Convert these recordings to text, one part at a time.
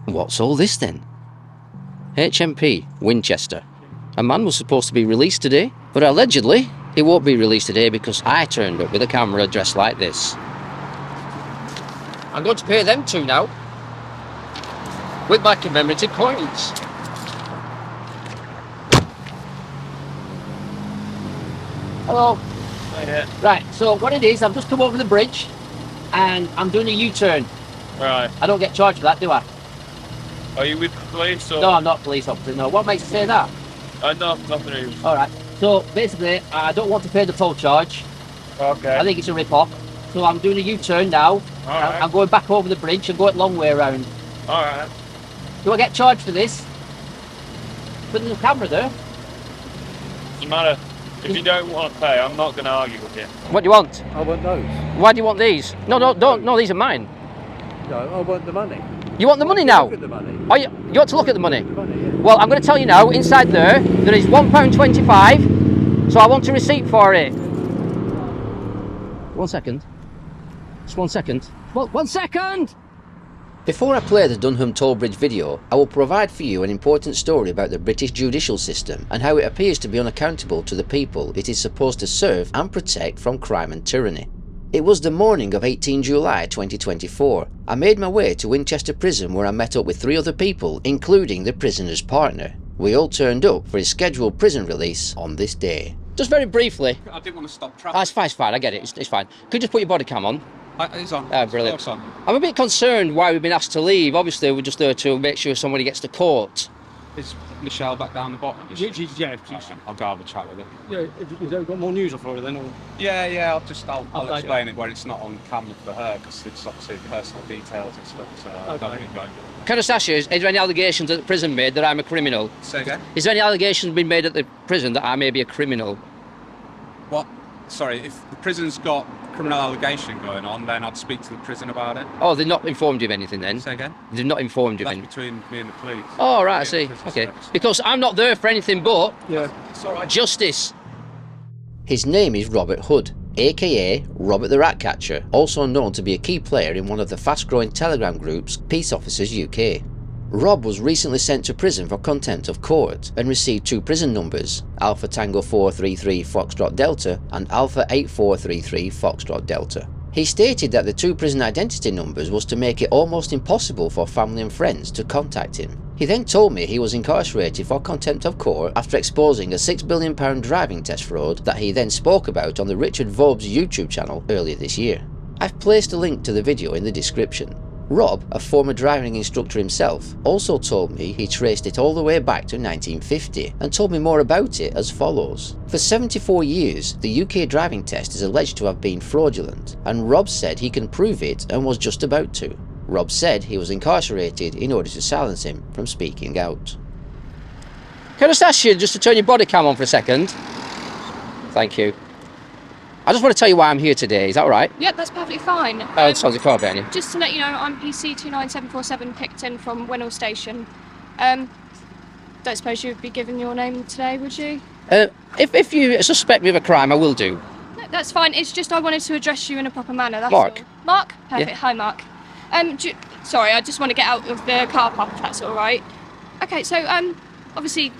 What's all this then? HMP, Winchester. A man was supposed to be released today, but allegedly he won't be released today because I turned up with a camera dressed like this. I'm going to pay them too now, with my commemorative coins. Hello. Hi there. Right, so what it is, I've just come over the bridge and I'm doing a U-turn. Right. I don't get charged for that, do I? Are you with the police or? No, I'm not a police officer, no. What makes you say that? No, nothing to do. Alright, so basically, I don't want to pay the toll charge. Okay. I think it's a rip-off. So I'm doing a U-turn now. Alright. I'm going back over the bridge and going the long way around. Alright. Do I get charged for this? But there's a camera there. Doesn't matter. If you don't want to pay, I'm not going to argue with you. What do you want? I want those. Why do you want these? No, don't. No, these are mine. No, I want the money. You want the money now? Look at the money. Oh, you want to look at the money? The money, yeah. Well, I'm going to tell you now, inside there is £1.25, so I want a receipt for it. 1 second. Just 1 second. Well, 1 second! Before I play the Dunham Toll Bridge video, I will provide for you an important story about the British judicial system and how it appears to be unaccountable to the people it is supposed to serve and protect from crime and tyranny. It was the morning of 18 July 2024. I made my way to Winchester Prison where I met up with 3 other people, including the prisoner's partner. We all turned up for his scheduled prison release on this day. Just very briefly. I didn't want to stop traffic. It's fine, I get it, it's fine. Could you just put your body cam on? It's on. Brilliant. It's on. I'm a bit concerned why we've been asked to leave. Obviously, we're just there to make sure somebody gets to court. Is Michelle back down the bottom? Yeah, I'll go have a chat with her. yeah. If you've got more news for her then? Or... Yeah. I'll Okay. explain it when it's not on camera for her because it's obviously personal details and stuff. So I don't think going. Can I just ask you, is there any allegations that the prison made that I'm a criminal? Say again. Is there any allegations been made at the prison that I may be a criminal? What? Sorry, if the prison's got criminal allegation going on, then I'd speak to the prison about it. Oh, they've not informed you of anything then? Say again. They've not informed you of That's anything? between me and the police. Oh, right, I Yeah, see. prison Okay. service. Because I'm not there for anything but Yeah. It's all right. justice. His name is Robert Hood, aka Robert the Ratcatcher, also known to be a key player in one of the fast-growing Telegram groups Peace Officers UK. Rob was recently sent to prison for contempt of court and received 2 prison numbers, Alpha Tango 433 Foxtrot Delta and Alpha 8433 Foxtrot Delta. He stated that the 2 prison identity numbers was to make it almost impossible for family and friends to contact him. He then told me he was incarcerated for contempt of court after exposing a £6 billion driving test fraud that he then spoke about on the Richard Vobes YouTube channel earlier this year. I've placed a link to the video in the description. Rob, a former driving instructor himself, also told me he traced it all the way back to 1950 and told me more about it as follows. For 74 years, the UK driving test is alleged to have been fraudulent, and Rob said he can prove it and was just about to. Rob said he was incarcerated in order to silence him from speaking out. Can I just ask you just to turn your body cam on for a second? Thank you. I just want to tell you why I'm here today, is that all right? Yeah, that's perfectly fine. It sounds a car behind you. Just to let you know, I'm PC 29747 Picton from Winnell Station. Don't suppose you'd be giving your name today, would you? If you suspect me of a crime, I will do. No, that's fine. It's just I wanted to address you in a proper manner. That's Mark. all. Mark? Perfect. Yeah. Hi, Mark. Sorry, I just want to get out of the car park if that's all right. Okay, so obviously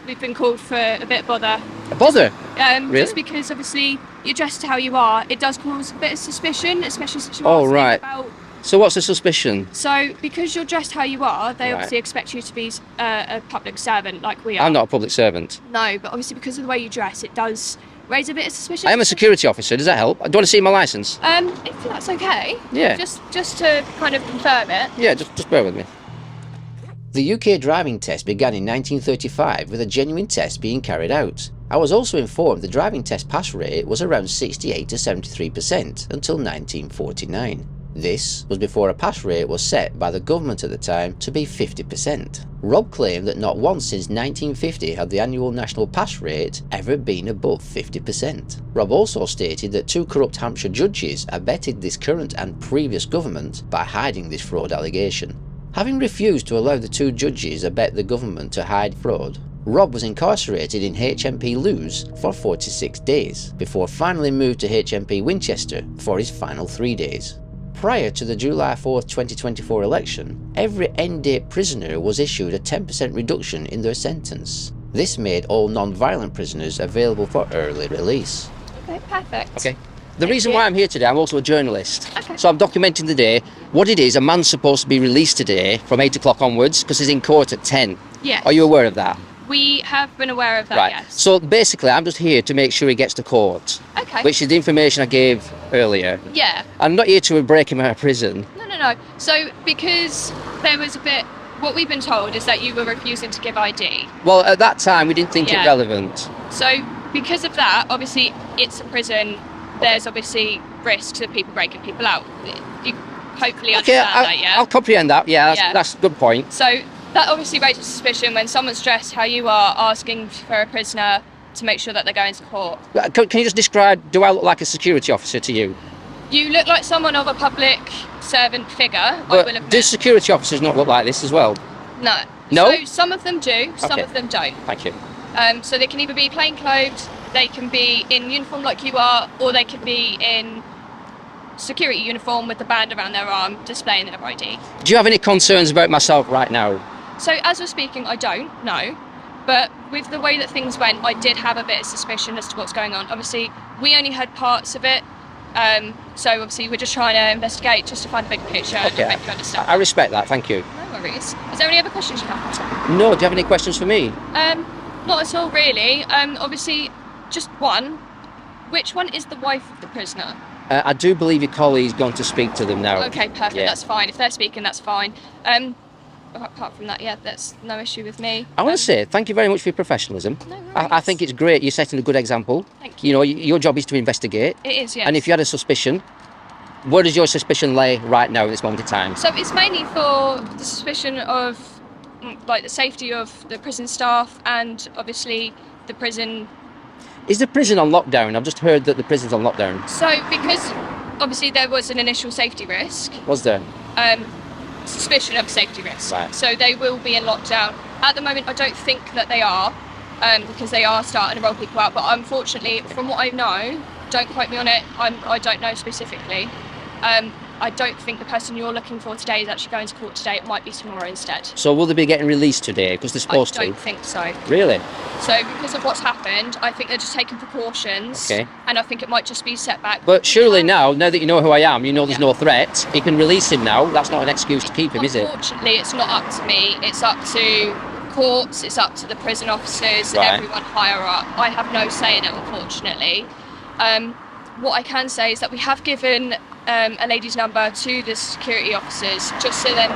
we've been called for a bit of bother. A bother? Really? Just because obviously you're dressed how you are, it does cause a bit of suspicion, especially since you're Oh, asking right. about. So what's the suspicion? So because you're dressed how you are, they Right. obviously expect you to be a public servant like we are. I'm not a public servant. No, but obviously because of the way you dress, it does raise a bit of suspicion. I am a security officer, does that help? Do you want to see my licence? If that's okay. Yeah. Just to kind of confirm it. Yeah, just bear with me. The UK driving test began in 1935 with a genuine test being carried out. I was also informed the driving test pass rate was around 68 to 73% until 1949. This was before a pass rate was set by the government at the time to be 50%. Rob claimed that not once since 1950 had the annual national pass rate ever been above 50%. Rob also stated that 2 corrupt Hampshire judges abetted this current and previous government by hiding this fraud allegation. Having refused to allow the 2 judges abet the government to hide fraud, Rob was incarcerated in HMP Lewes for 46 days, before finally moved to HMP Winchester for his final 3 days. prior to the July 4th, 2024 election, every end-date prisoner was issued a 10% reduction in their sentence. This made all non-violent prisoners available for early release. Okay, perfect. Okay. The reason why I'm here today, I'm also a journalist. Okay. So I'm documenting the day. What it is, a man's supposed to be released today from 8 o'clock onwards because he's in court at 10. Yes. Are you aware of that? We have been aware of that, Right. yes. So basically, I'm just here to make sure he gets to court, Okay. which is the information I gave earlier. Yeah. I'm not here to break him out of prison. No. So, because there was a bit... What we've been told is that you were refusing to give ID. Well, at that time, we didn't think it Yeah. relevant. So, because of that, obviously, it's a prison. There's obviously risks of people breaking people out. You hopefully understand that, yeah? I'll comprehend that. Yeah, Yeah. that's a good point. So, that obviously raises suspicion when someone's dressed how you are, asking for a prisoner to make sure that they're going to court. Can you just describe, do I look like a security officer to you? You look like someone of a public servant figure, I But will admit. do security officers not look like this as well? No. No? So, some of them do, some Okay. of them don't. Thank you. So they can either be plain clothed, they can be in uniform like you are, or they can be in security uniform with the band around their arm displaying their ID. Do you have any concerns about myself right now? So as we're speaking, I don't, no. But with the way that things went, I did have a bit of suspicion as to what's going on. Obviously, we only had parts of it. So obviously we're just trying to investigate just to find a bigger picture and Okay. make you understand. I respect that, thank you. No worries. Is there any other questions you have? No, do you have any questions for me? Not at all, really. Obviously, just one. Which one is the wife of the prisoner? I do believe your colleague's gone to speak to them now. Okay, perfect. Yeah. That's fine. If they're speaking, that's fine. Apart from that, yeah, that's no issue with me. I want to say thank you very much for your professionalism. No I worries. think it's great. You're setting a good example. Thank You know, your job is to investigate. It is, yes. And if you had a suspicion, where does your suspicion lay right now at this moment in time? So it's mainly for the suspicion of, like, the safety of the prison staff and obviously the prison. Is the prison on lockdown? I've just heard that the prison's on lockdown. So because obviously there was an initial safety risk, Was there? suspicion of safety risk. Right. So they will be in lockdown. At the moment, I don't think that they are, because they are starting to roll people out. But unfortunately, from what I know, don't quote me on it, I don't know specifically. I don't think the person you're looking for today is actually going to court today. It might be tomorrow instead. So will they be getting released today? Because they're supposed I don't to. think so. Really? So because of what's happened, I think they're just taking precautions. Okay. And I think it might just be setback. But surely now that you know who I am, you know there's Yeah. no threat, you can release him now. That's not an excuse to keep him, is it? Unfortunately, it's not up to me. It's up to courts. It's up to the prison officers Right. and everyone higher up. I have no say in it, unfortunately. What I can say is that we have given a lady's number to the security officers, just so then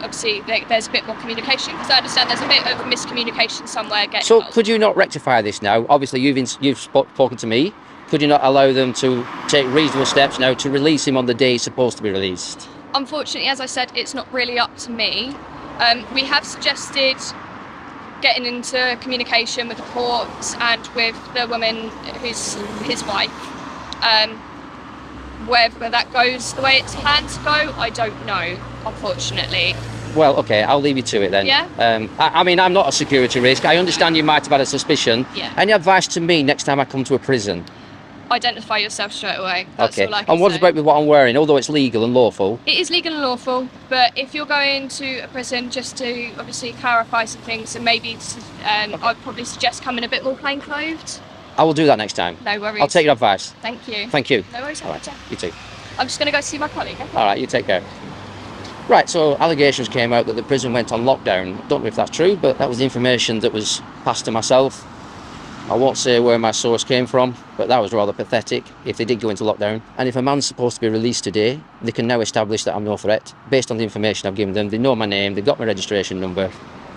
obviously there's a bit more communication, because I understand there's a bit of miscommunication somewhere getting So involved. could you not rectify this now? Obviously you've spoken to me. Could you not allow them to take reasonable steps now to release him on the day he's supposed to be released? Unfortunately, as I said, it's not really up to me. We have suggested getting into communication with the courts and with the woman who's his wife. Whether that goes the way it's planned to go, I don't know, unfortunately. Well, okay, I'll leave you to it then. Yeah? I mean, I'm not a security risk. I understand you might have had a suspicion. Yeah. Any advice to me next time I come to a prison? Identify yourself straight away. That's Okay. all I can And what say. about with what I'm wearing? Although it's legal and lawful. It is legal and lawful, but if you're going to a prison just to obviously clarify some things, and maybe I'd probably suggest coming a bit more plain clothed. I will do that next time. No worries. I'll take your advice. Thank you. Thank you. No worries. All right. You too. I'm just going to go see my colleague. Okay? All right, you take care. Right, so allegations came out that the prison went on lockdown. Don't know if that's true, but that was the information that was passed to myself. I won't say where my source came from, but that was rather pathetic if they did go into lockdown. And if a man's supposed to be released today, they can now establish that I'm no threat. Based on the information I've given them, they know my name, they've got my registration number,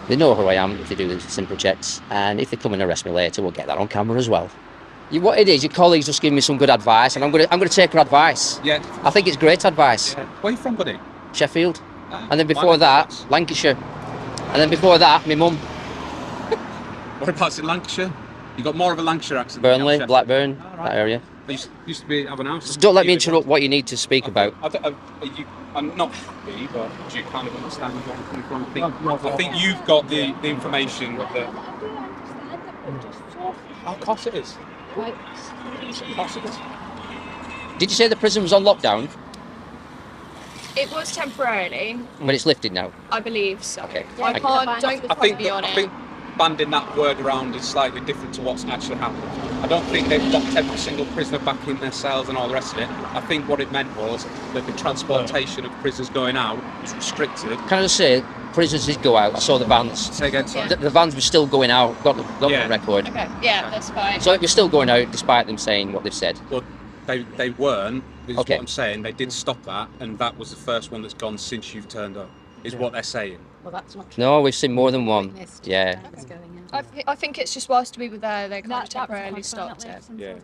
they know who I am if they do the simple checks. And if they come and arrest me later, we'll get that on camera as well. What it is, your colleague's just giving me some good advice, and I'm gonna take her advice. Yeah. I think it's great advice. Where are you from, buddy? Sheffield. And then Why before not that, Wales? Lancashire. And then before that, my mum, Whereabouts in Lancashire? You got more of a Lancashire accent. than you have Burnley, Sheffield. Blackburn, Oh, right. that area. I used to have an house. Just don't let me interrupt what you need to speak about. I'm not happy, but do you kind of understand where I'm coming from? I think you've got the information that. Of course it is. Of course it is. Did you say the prison was on lockdown? It was temporarily, But it's lifted now. I believe so. Okay. I can't, don't I quote think me on I it. think banding that word around is slightly different to what's actually happened. I don't think they've locked every single prisoner back in their cells and all the rest of it. I think what it meant was that the transportation of prisoners going out was restricted. Can I just say, prisoners did go out. I saw the vans. Say again, sorry. The vans were still going out. Got the record. Okay, yeah, that's fine. So it was still going out despite them saying what they've said. Well, they weren't. Is Okay. what I'm saying. They did stop that, and that was the first one that's gone since you've turned up. Is what they're saying. Well, that's not true. No, we've seen more than one. Witnessed Yeah. what's going on. I think it's just whilst we were there, they kind of temporarily That's stopped fine, it. Yeah.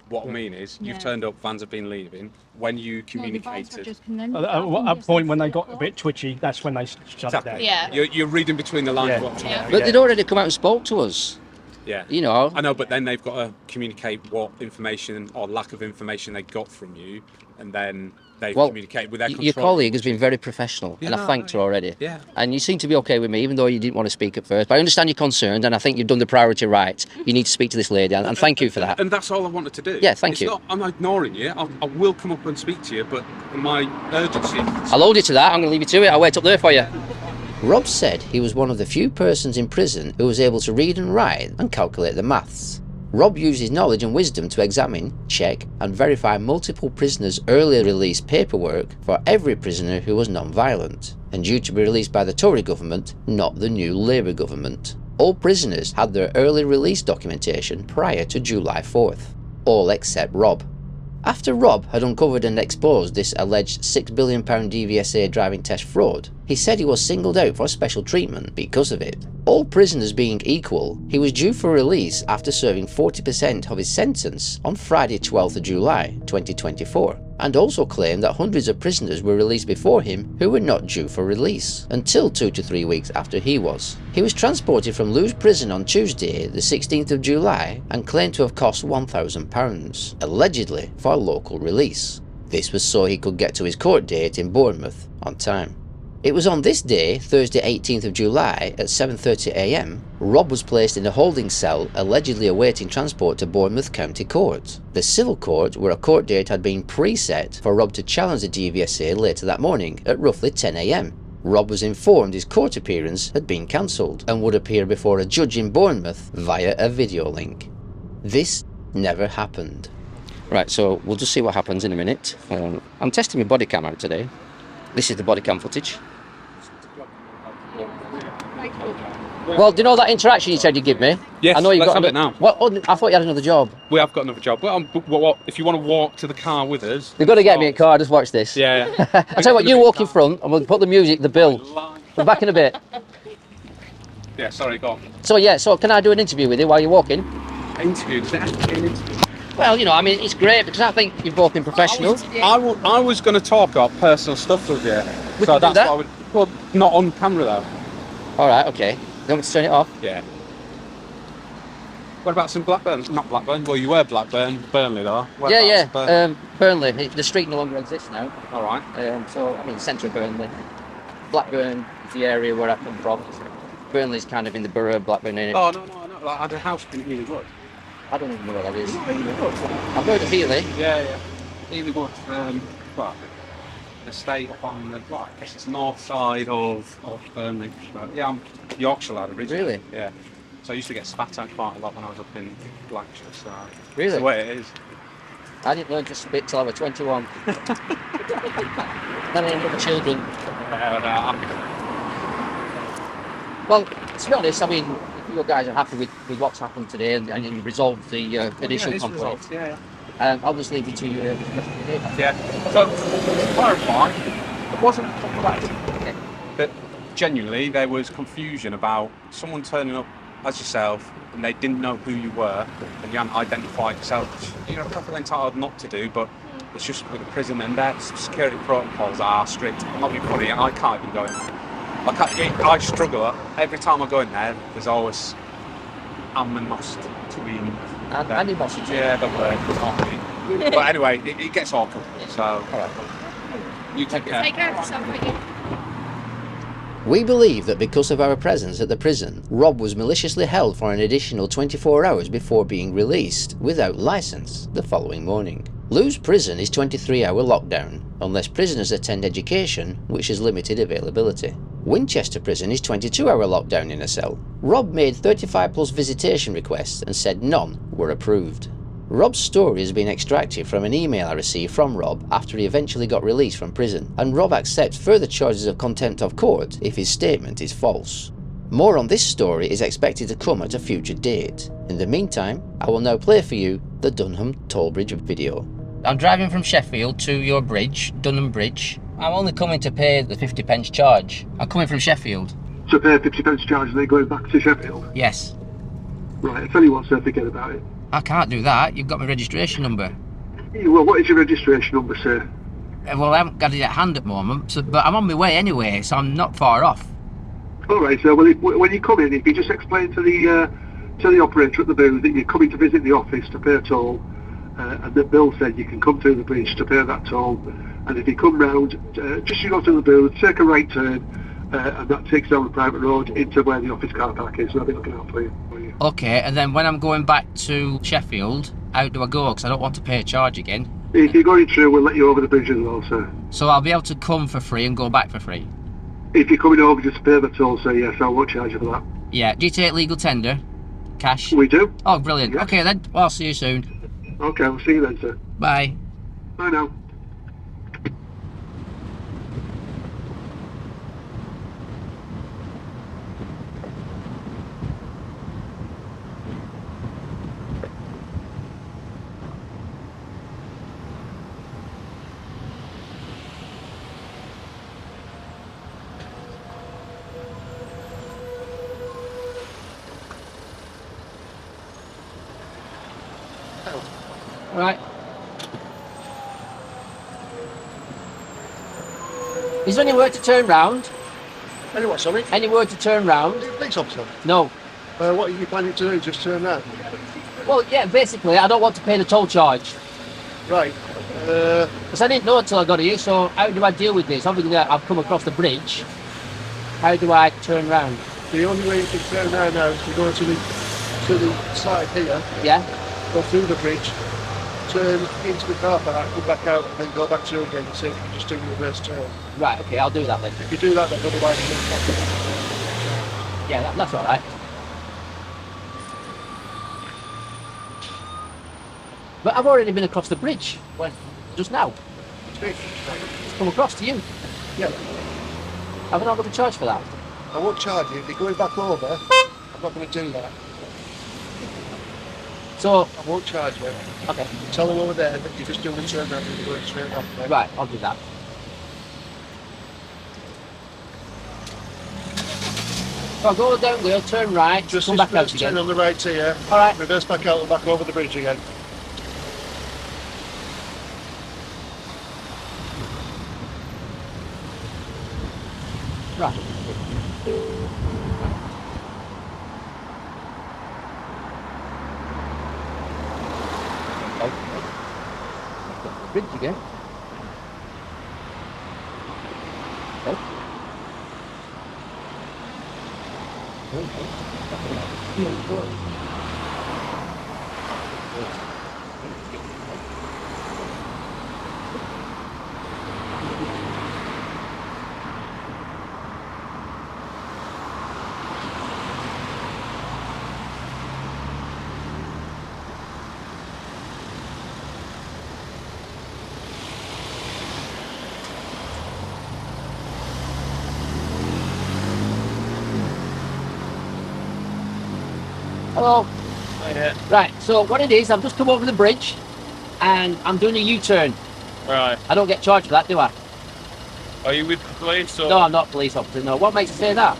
What I mean is, you've Yeah. turned up, vans have been leaving. When you communicated, At a point when they got a bit twitchy, that's when they shut it down. Yeah. you're reading between the lines. Yeah. Of what's Yeah. going But on. they'd already come out and spoke to us. Yeah. You know. I know, but then they've got to communicate what information or lack of information they got from you, and then they Well, communicate with their your control. colleague has been very professional, Yeah, and I thanked her already. Yeah. And you seem to be okay with me, even though you didn't want to speak at first. But I understand you're concerned, and I think you've done the priority right. You need to speak to this lady, and thank you for that. And that's all I wanted to do. Yeah, thank It's you. Not, I'm not ignoring you. I will come up and speak to you, but my urgency. I'll hold you to that. I'm going to leave you to it. I'll wait up there for you. Rob said he was one of the few persons in prison who was able to read and write and calculate the maths. Rob used his knowledge and wisdom to examine, check and verify multiple prisoners' earlier release paperwork for every prisoner who was non-violent and due to be released by the Tory government, not the new Labour government. All prisoners had their early release documentation prior to July 4th. All except Rob. After Rob had uncovered and exposed this alleged £6 billion DVSA driving test fraud, he said he was singled out for special treatment because of it. All prisoners being equal, he was due for release after serving 40% of his sentence on Friday 12th of July 2024, and also claimed that hundreds of prisoners were released before him who were not due for release until 2 to 3 weeks after he was. He was transported from Lewes Prison on Tuesday the 16th of July and claimed to have cost £1,000, allegedly for local release. This was so he could get to his court date in Bournemouth on time. It was on this day, Thursday 18th of July at 7:30 AM, Rob was placed in a holding cell allegedly awaiting transport to Bournemouth County Court, the civil court where a court date had been preset for Rob to challenge the DVSA later that morning at roughly 10 AM. Rob was informed his court appearance had been cancelled and would appear before a judge in Bournemouth via a video link. This never happened. Right, so we'll just see what happens in a minute. I'm testing my body cam out today. This is the body cam footage. Well, do you know that interaction you said you'd give me? Yes, I know you've let's got have it now. Well, oh, I thought you had another job. We have got another job. Well, if you want to walk to the car with us, You've got to get me a car, just watch this. Yeah. I'll tell you what, you walk in front and we'll put the music, the bill. We're back in a bit. Yeah, sorry, go on. So can I do an interview with you while you're walking? Interview. Does it have to be an interview? Well, you know, I mean, it's great because I think you've both been professional. I was going to talk about personal stuff with you. We So can do that's that. what I would. Well, not on camera though. All right, okay. You want me to turn it off? Yeah. What about some Blackburn? Not Blackburn. Well, you were Blackburn, Burnley though. Yeah. Burnley? Burnley. The street no longer exists now. All right. So, I mean, centre of Burnley. Blackburn is the area where I come from. Burnley's kind of in the borough of Blackburn, innit? Oh no. Like, I had a house in Ely Wood. I don't even know where that is. Ely Wood. I've heard of Healy. Yeah. Ely Wood. Well, the estate up on the I guess it's north side of Burnley. But yeah, I'm Yorkshire lad originally. Really? Yeah. So I used to get spat at quite a lot when I was up in Lancashire. So Really? it's the way it is. I didn't learn to spit till I was 21. Then I ended up with children. Well, to be honest, I mean, if you guys are happy with what's happened today and you resolved the initial complaint, I'll just leave it to you. Yeah. So, to clarify, it wasn't a complaint. But genuinely, there was confusion about someone turning up as yourself and they didn't know who you were and you hadn't identified yourself, which you're perfectly entitled not to do, but it's just with the prison and their security protocols are strict. I'm not being funny, I can't even go in there. I struggle. Every time I go in there, there's always and must between. And must. Yeah, the word. Not me. But anyway, it gets awkward. So, All right. you take care. Take care of yourself, won't you? We believe that because of our presence at the prison, Rob was maliciously held for an additional 24 hours before being released without license the following morning. Lewes Prison is 23-hour lockdown, unless prisoners attend education, which has limited availability. Winchester Prison is 22-hour lockdown in a cell. Rob made 35+ visitation requests and said none were approved. Rob's story has been extracted from an email I received from Rob after he eventually got released from prison, and Rob accepts further charges of contempt of court if his statement is false. More on this story is expected to come at a future date. In the meantime, I will now play for you the Dunham Toll Bridge video. I'm driving from Sheffield to your bridge, Dunham Bridge. I'm only coming to pay the 50p charge. I'm coming from Sheffield. To pay a 50p charge and then going back to Sheffield? Yes. Right, I tell you what, sir, forget about it. I can't do that. You've got my registration number. Well, what is your registration number, sir? Well, I haven't got it at hand at the moment, but I'm on my way anyway, so I'm not far off. All right, sir. Well, when you come in, if you just explain to the operator at the booth that you're coming to visit the office to pay a toll, and that Bill said you can come through the bridge to pay that toll, and if you come round, just you go to the booth, take a right turn, and that takes down the private road into where the office car park is, so I'll be looking out for you. Okay, and then when I'm going back to Sheffield, how do I go? Because I don't want to pay a charge again. If you're going through, we'll let you over the bridge as well, sir. So I'll be able to come for free and go back for free? If you're coming over just to pay the toll, sir, yes, I won't charge you for that. Yeah, do you take legal tender? Cash? We do. Oh, brilliant. Yeah. Okay then, well, I'll see you soon. Okay, we'll see you then, sir. Bye. Bye now. Right. Is there any word to turn round? Anyway, sorry? Any word to turn round? Police officer. No. What are you planning to do? Just turn round? Well, yeah, basically, I don't want to pay the toll charge. Right. Because I didn't know until I got here, so how do I deal with this? Obviously, I've come across the bridge. How do I turn round? The only way you can turn round now is to go to the side here, Yeah? go through the bridge, turn into the car park, go back out, and then go back through again and see if you can just do a reverse turn. Right, okay, I'll do that then. If you do that, then otherwise you won't. Yeah, that's all right. But I've already been across the bridge. When? Just now. It's come across to you. Yeah. Have I not got a charge for that? I won't charge you. If you're going back over, I'm not going to do that. So, I won't charge you. okay, Tell them over there that you're just doing the turn round and you're going straight off. right, I'll do that. So I'll go down there, turn right, Just come back out turn again. on the right here. All right. Reverse back out and back over the bridge again. Right. Bridge again. Okay. Hello. Yeah. Right, so what it is, I've just come over the bridge and I'm doing a U-turn. Right. I don't get charged for that, do I? Are you with the police or? No, I'm not a police officer, no. What makes you say that?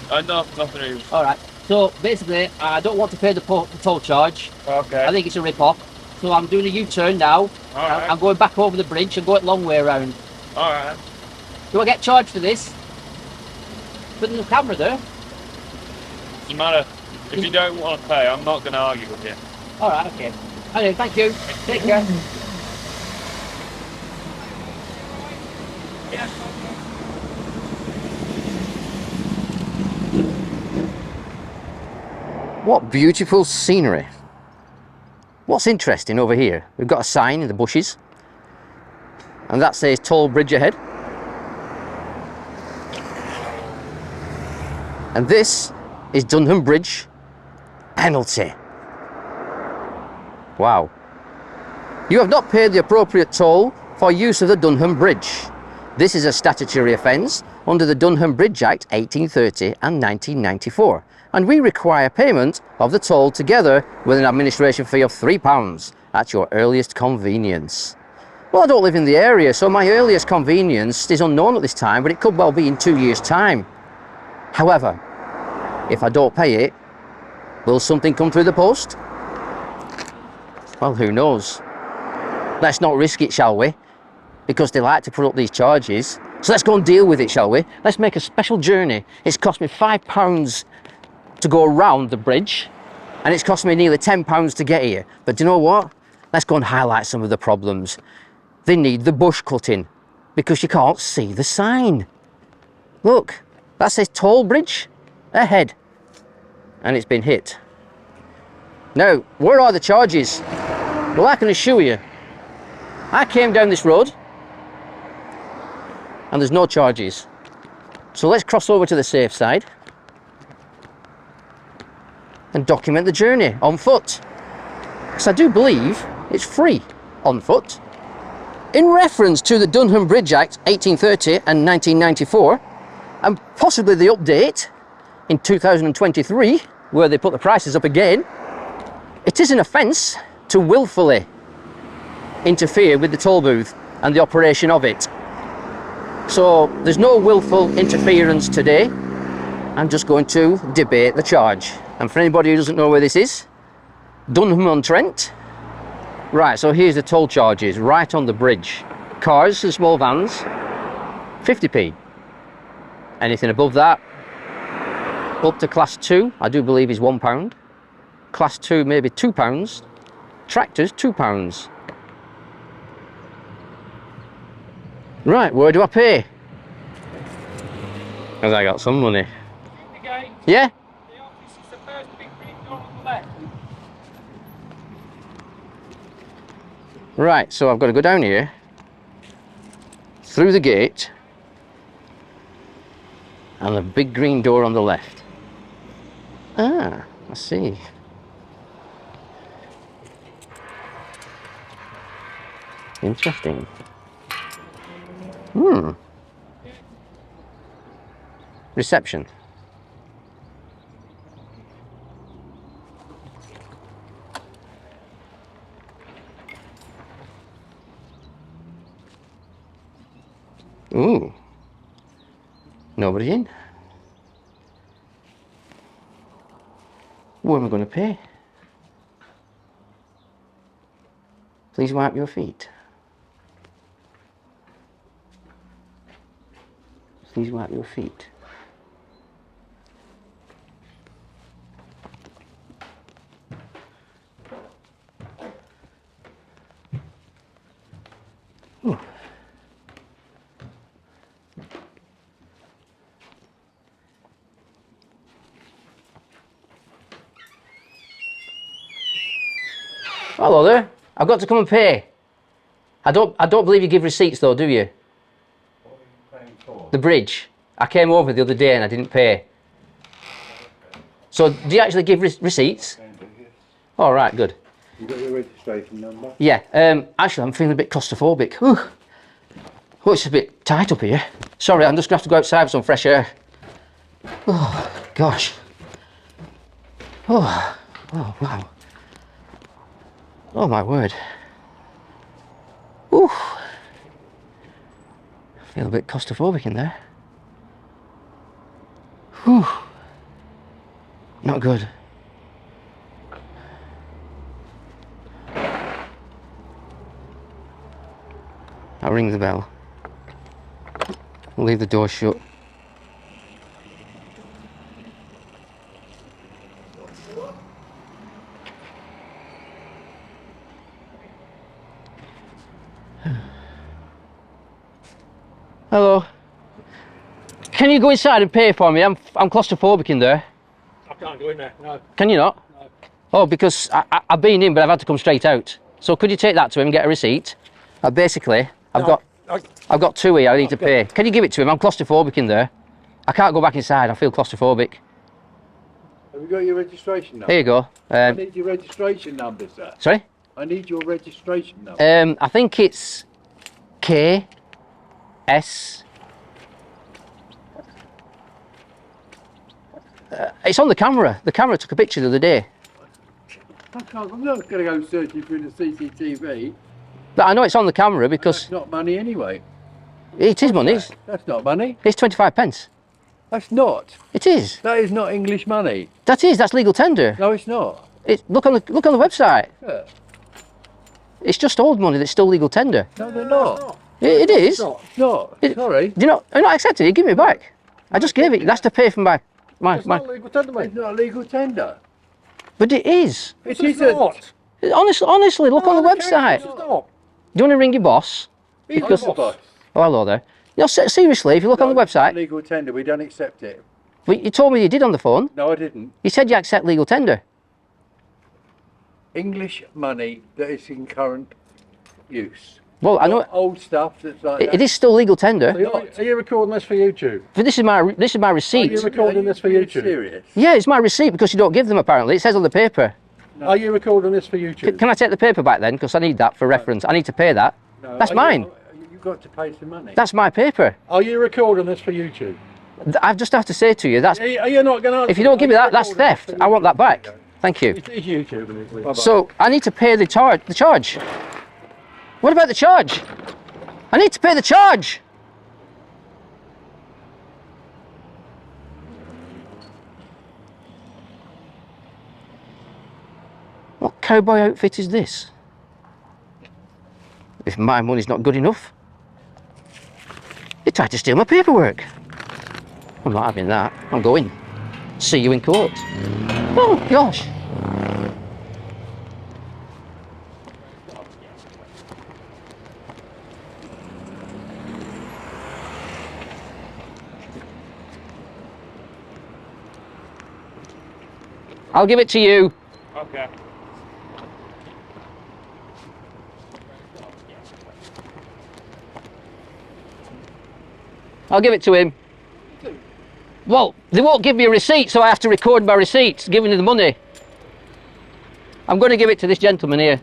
No, nothing really. Alright, so basically, I don't want to pay the toll charge. Okay. I think it's a rip-off. So I'm doing a U-turn now. Alright. I'm going back over the bridge and going long way around. Alright. Do I get charged for this? Putting the camera there? Doesn't matter. If you don't want to pay, I'm not going to argue with you. Alright, okay. Anyway, thank you. Take care. What beautiful scenery. What's interesting over here, we've got a sign in the bushes, and that says toll bridge ahead. And this is Dunham Bridge penalty. Wow. You have not paid the appropriate toll for use of the Dunham Bridge. This is a statutory offence under the Dunham Bridge Act 1830 and 1994, and we require payment of the toll together with an administration fee of £3 at your earliest convenience. Well, I don't live in the area, so my earliest convenience is unknown at this time, but it could well be in 2 years' time. However, if I don't pay it, will something come through the post? Well, who knows? Let's not risk it, shall we? Because they like to put up these charges. So let's go and deal with it, shall we? Let's make a special journey. It's cost me £5 to go around the bridge, and it's cost me nearly £10 to get here. But do you know what? Let's go and highlight some of the problems. They need the bush cutting because you can't see the sign. Look, that says toll bridge ahead, and it's been hit. Now, where are the charges? Well, I can assure you, I came down this road and there's no charges. So let's cross over to the safe side and document the journey on foot. Because I do believe it's free on foot. In reference to the Dunham Bridge Act 1830 and 1994, and possibly the update in 2023, where they put the prices up again, it is an offence to willfully interfere with the toll booth and the operation of it. So there's no willful interference today. I'm just going to debate the charge. And for anybody who doesn't know where this is, Dunham-on-Trent. Right, so here's the toll charges right on the bridge. Cars and small vans, 50p. Anything above that, up to class 2, I do believe is £1. Class 2, maybe £2. Tractors, £2. Right, where do I pay? Because I got some money. Yeah? The office is supposed to be green door on the left. Right, so I've got to go down here, through the gate, and the big green door on the left. Ah, I see. Interesting. Reception. Ooh. Nobody in. What am I going to pay? Please wipe your feet. Please wipe your feet. Ooh. Hello there. I've got to come and pay. I don't believe you give receipts though, do you? What are you paying for? The bridge. I came over the other day and I didn't pay. So do you actually give receipts? All right, good. You got your registration number? Yeah. Actually, I'm feeling a bit claustrophobic. Whew. Oh, it's a bit tight up here. Sorry, I'm just going to have to go outside for some fresh air. Oh, gosh. Oh, wow. Oh, my word. Ooh. I feel a bit claustrophobic in there. Whew. Not good. I'll ring the bell. I'll leave the door shut. Hello. Can you go inside and pay for me? I'm claustrophobic in there. I can't go in there, no. Can you not? No. Oh, because I've been in, but I've had to come straight out. So could you take that to him and get a receipt? Basically, I've got 2 here I need to pay. Can you give it to him? I'm claustrophobic in there. I can't go back inside. I feel claustrophobic. Have you got your registration number? Here you go. I need your registration number, sir. Sorry? I need your registration number. I think it's KS. It's on the camera. The camera took a picture the other day. I'm not going to go searching through the CCTV. But I know it's on the camera because That's not money anyway. it is money. That's not money. It's 25 pence. That's not. It is. That is not English money. That is. That's legal tender. No, it's not. Look on the website. Yeah. It's just old money that's still legal tender. No, they're not. It is. It's not. Sorry. Do you not? I'm not accepting it. Give me it back. I just gave it. That's to pay for my. It's not legal tender, mate. It's not a legal tender. But it is. It It's isn't. not. Honestly, look on the website. It's not. Do you want to ring your boss? He's Because- not the boss. Oh, hello there. No, seriously, if you look on the website, Legal tender. We don't accept it. well, you told me you did on the phone. No, I didn't. You said you accept legal tender. English money that is in current use. Well, I know Old stuff that's like that. it is still legal tender. Are you recording this for YouTube? But this is my Are receipt. you recording this for Are you YouTube? serious? Yeah, it's my receipt because you don't give them apparently. It says on the paper. Are you recording this for YouTube? Can I take the paper back then? Because I need that for reference. I need to pay that. No, That's mine. You've got to pay some money. That's my paper. Are you recording this for YouTube? I just have to say to you, that's Are you not going to? if you don't give me that, that's theft. I want that back. Thank you. It's YouTube, isn't it? So I need to pay the charge. What about the charge? I need to pay the charge. What cowboy outfit is this? If my money's not good enough, they tried to steal my paperwork. I'm not having that. I'm going. See you in court. Oh gosh. I'll give it to you. Okay. I'll give it to him. Well, they won't give me a receipt, so I have to record my receipts, giving you the money. I'm going to give it to this gentleman here.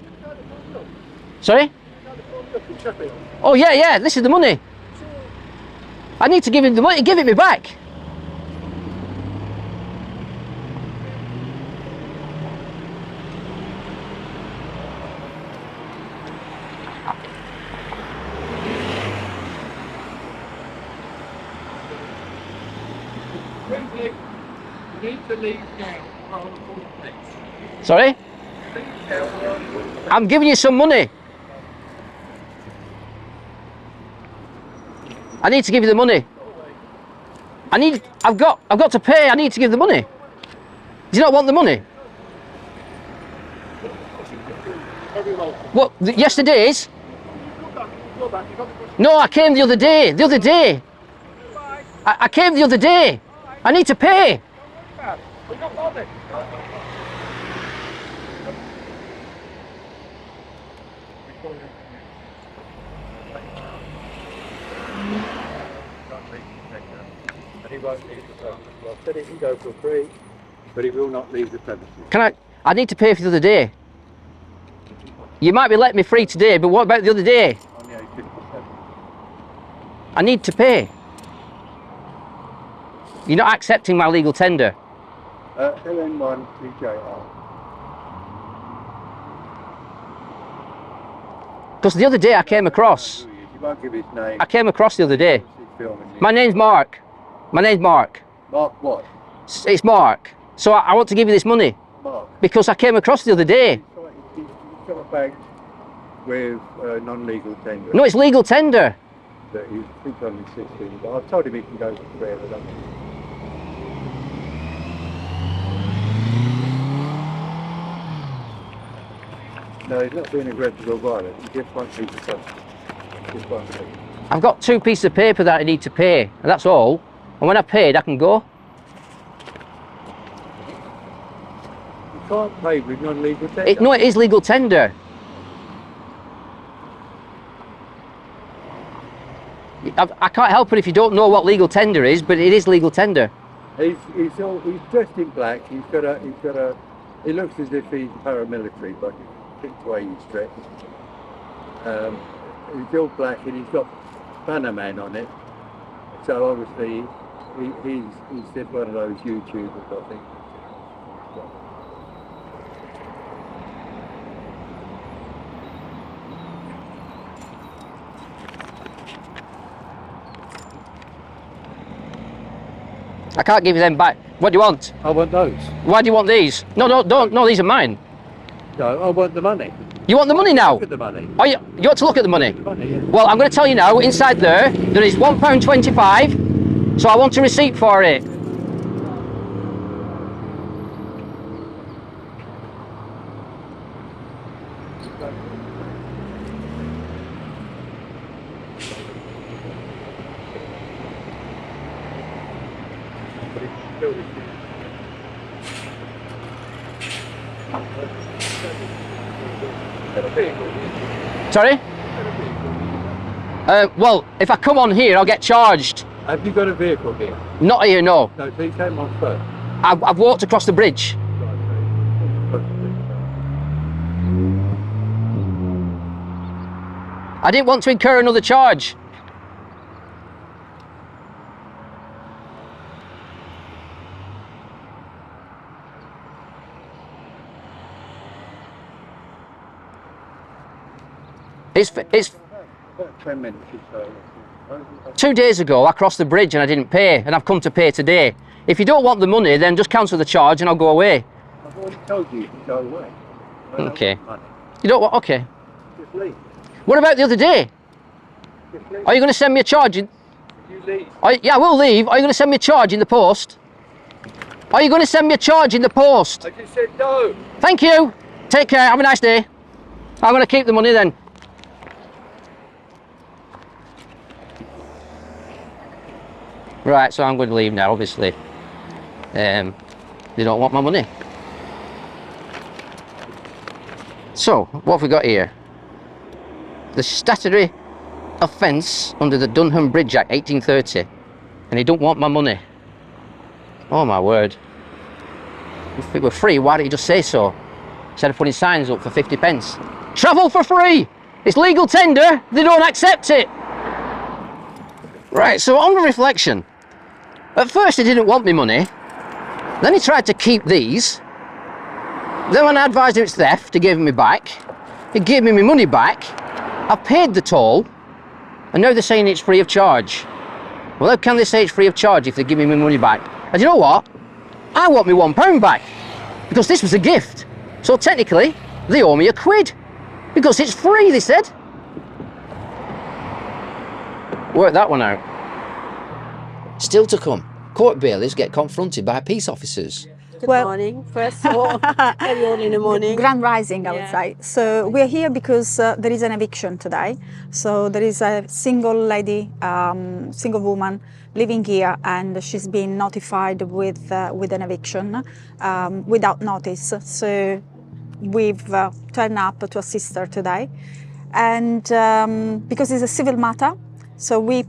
Sorry? Oh, yeah, this is the money. I need to give him the money. Give it me back. You need to leave now. Sorry? I'm giving you some money. I need to give you the money. I've got to pay. I need to give the money. Do you not want the money? What? Yesterday's? No, I came the other day. The other day. I came the other day. I need to pay. He won't leave the premises. I said he can go for free, but he will not leave the premises. I need to pay for the other day. You might be letting me free today, but what about the other day? On the A57. I need to pay. You're not accepting my legal tender. LN1 TJR. Because the other day I came across. You won't give his name. I came across the other day. He's filming you. My name's Mark. My name's Mark. Mark what? It's Mark. So I want to give you this money Mark. because I came across the other day. He's got a bag with non-legal tender. No, it's legal tender. That he's only 16, but I've told him he can go for free. I don't know. No, he's not being aggressive or violent. He just wants me to touch. Just wants me. I've got 2 pieces of paper that I need to pay, and that's all. And when I've paid, I can go. can't pay with non-legal tender. No, it is legal tender. I can't help it if you don't know what legal tender is, but it is legal tender. He's dressed in black. He looks as if he's paramilitary, but it's the way he's dressed. He's all black and he's got BANAMAN on it. So obviously he's just one of those YouTubers, I think. I can't give you them back. What do you want? I want those. Why do you want these? No, don't. No, these are mine. No, I want the money. You want the money now? Look at the money. Oh, you want to look at the money? The money, yeah. Well, I'm going to tell you now, inside there is £1.25, so I want a receipt for it. Sorry? Well, if I come on here, I'll get charged. Have you got a vehicle here? Not here, no. No, so you came on first. I've walked across the bridge. I didn't want to incur another charge. It's 10 minutes or so. 2 days ago I crossed the bridge and I didn't pay, and I've come to pay today. If you don't want the money, then just cancel the charge and I'll go away. I've already told you to go away. Okay. You don't want? Okay. Just leave. What about the other day? Just leave. Are you going to send me a charge? You leave. Yeah, I will leave. Are you going to send me a charge in the post? Are you going to send me a charge in the post? I just said no. Thank you. Take care. Have a nice day. I'm going to keep the money then. Right, so I'm going to leave now, obviously. They don't want my money. So, what have we got here? The statutory offence under the Dunham Bridge Act 1830. And he don't want my money. Oh my word. If it were free, why don't you just say so? Instead of putting signs up for 50 pence. Travel for free! It's legal tender, they don't accept it! Right, so on reflection, at first he didn't want me money, then he tried to keep these, then when I advised him it's theft, he gave me back, he gave me my money back, I paid the toll, and now they're saying it's free of charge. Well, how can they say it's free of charge if they give me my money back? And you know what? I want my £1 back, because this was a gift. So technically, they owe me £1, because it's free, they said. Work that one out. Still to come, court bailiffs get confronted by peace officers. Good morning. First of all, very early in the morning. Grand rising, I would say. So we're here because there is an eviction today. So there is a single lady, single woman living here, and she's been notified with an eviction without notice. So we've turned up to assist her today, and because it's a civil matter, so we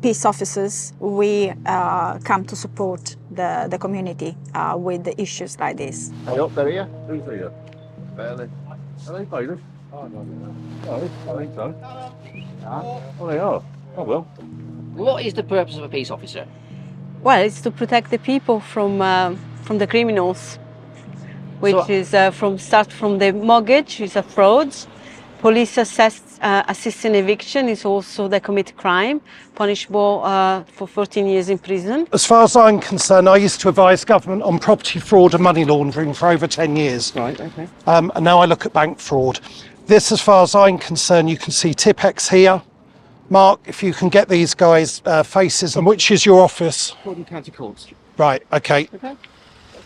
peace officers, we come to support the community with the issues like this. Are you up there here? Who's here? Barely. Are they bailiffs? Oh, no. No, I think so. Oh, they are. Oh, well. What is the purpose of a peace officer? Well, it's to protect the people from the criminals, which is from the mortgage, is a fraud. Police assist in eviction is also they commit crime, punishable for 14 years in prison. As far as I'm concerned, I used to advise government on property fraud and money laundering for over 10 years. Right, okay. And now I look at bank fraud. This, as far as I'm concerned, you can see Tipex here. Mark, if you can get these guys' faces, and which is your office? Croydon County Courts. Right, okay. Okay.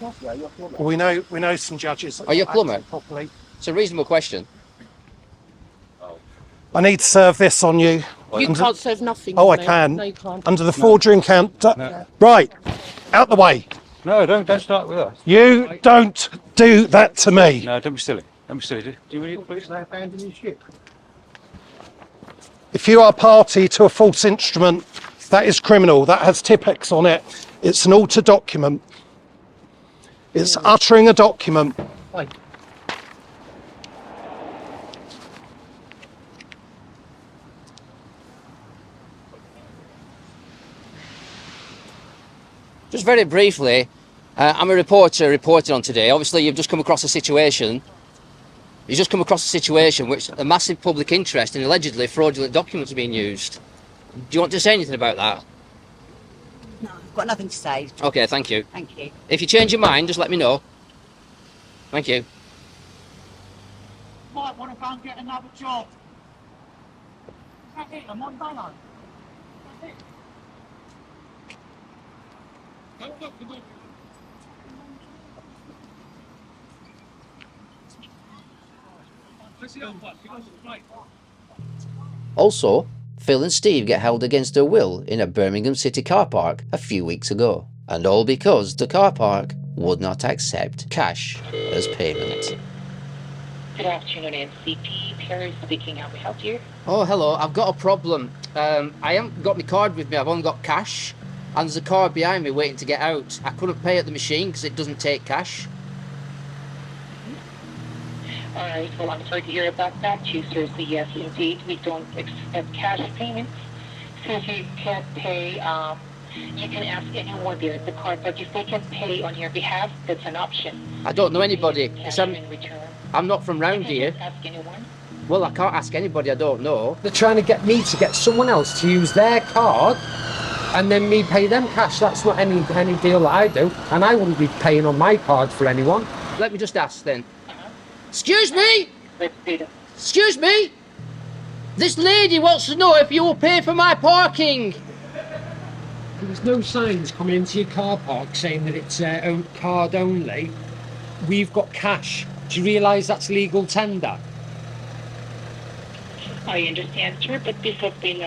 Well, we know some judges. Are you a plumber? Properly. It's a reasonable question. I need to serve this on you. You can't serve nothing. Oh, I on me. can. No, you can't. Under the forgery and count. No. Right, out the way. No, don't start with us. You don't do that to me. No, don't be silly. Don't be silly. Do you really police now abandoning ship? If you are party to a false instrument, that is criminal. That has Tipex on it. It's an altered document. It's uttering a document. Just very briefly, I'm a reporter reporting on today. Obviously, you've just come across a situation. You've just come across a situation which a massive public interest in allegedly fraudulent documents are being used. Do you want to say anything about that? No, I've got nothing to say. Okay, thank you. Thank you. If you change your mind, just let me know. Thank you. Might want to go and get another job. Is that it? I'm on Bano. That's it. Also, Phil and Steve get held against their will in a Birmingham City car park a few weeks ago. And all because the car park would not accept cash as payment. Good afternoon, NCP. Perry speaking. How may I help you? Oh, hello. I've got a problem. I haven't got my card with me. I've only got cash. And there's a car behind me waiting to get out. I couldn't pay at the machine because it doesn't take cash. All right. Well, I'm sorry to hear about that. You sir, say yes, indeed. We don't accept cash payments. So if you can't pay, you can ask anyone there at the car park if they can pay on your behalf. That's an option. I don't know anybody. Cash in return. I'm not from round here. Ask anyone. Well, I can't ask anybody I don't know. They're trying to get me to get someone else to use their card and then me pay them cash. That's not any deal that I do, and I wouldn't be paying on my card for anyone. Let me just ask then. Excuse me? Let's see them. Excuse me? This lady wants to know if you will pay for my parking. There's no signs coming into your car park saying that it's card only. We've got cash. Do you realise that's legal tender? I understand, sir, but this has been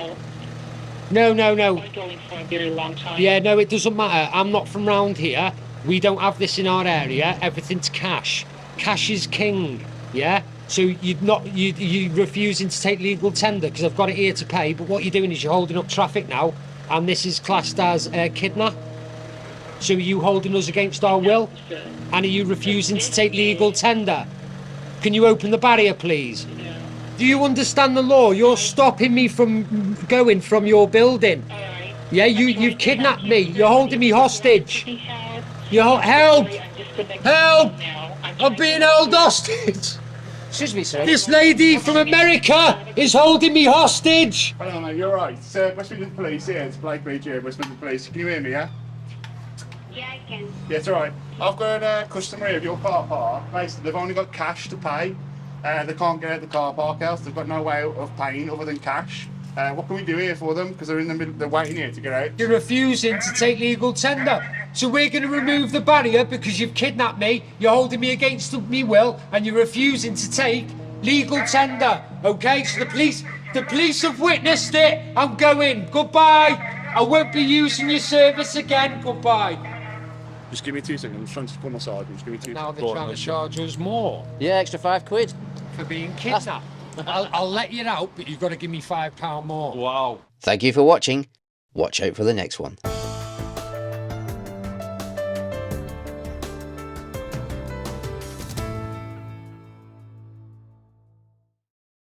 No. ongoing for a very long time. Yeah, no, it doesn't matter. I'm not from round here. We don't have this in our area. Everything's cash. Cash is king, yeah? So you're refusing to take legal tender because I've got it here to pay, but what you're doing is you're holding up traffic now, and this is classed as kidnap. So are you holding us against our will? And are you refusing to take legal tender? Can you open the barrier, please? Do you understand the law? You're stopping me from going from your building. Yeah, you've kidnapped me. You're holding me hostage. Help! Help! I'm being held hostage. Excuse me, sir. This lady from America is holding me hostage. Hello, mate, you're right. It's West Midlands Police here. It's Blake Beach here, West Midlands Police. Can you hear me, yeah? Yeah, I can. Yeah, it's all right. I've got a customer here of your car park. Basically, they've only got cash to pay. They can't get out the car park else. They've got no way of paying other than cash. What can we do here for them? Because they're in the middle, they're waiting here to get out. You're refusing to take legal tender. So we're going to remove the barrier because you've kidnapped me, you're holding me against me will, and you're refusing to take legal tender. Okay, so the police have witnessed it. I'm going. Goodbye. I won't be using your service again. Goodbye. Just give me 2 seconds. I'm trying to pull my side. Just give me 2 Now they're trying to charge us more. Yeah, extra £5. For being kidnapped. I'll let you out, but you've got to give me £5 more. Wow. Thank you for watching. Watch out for the next one.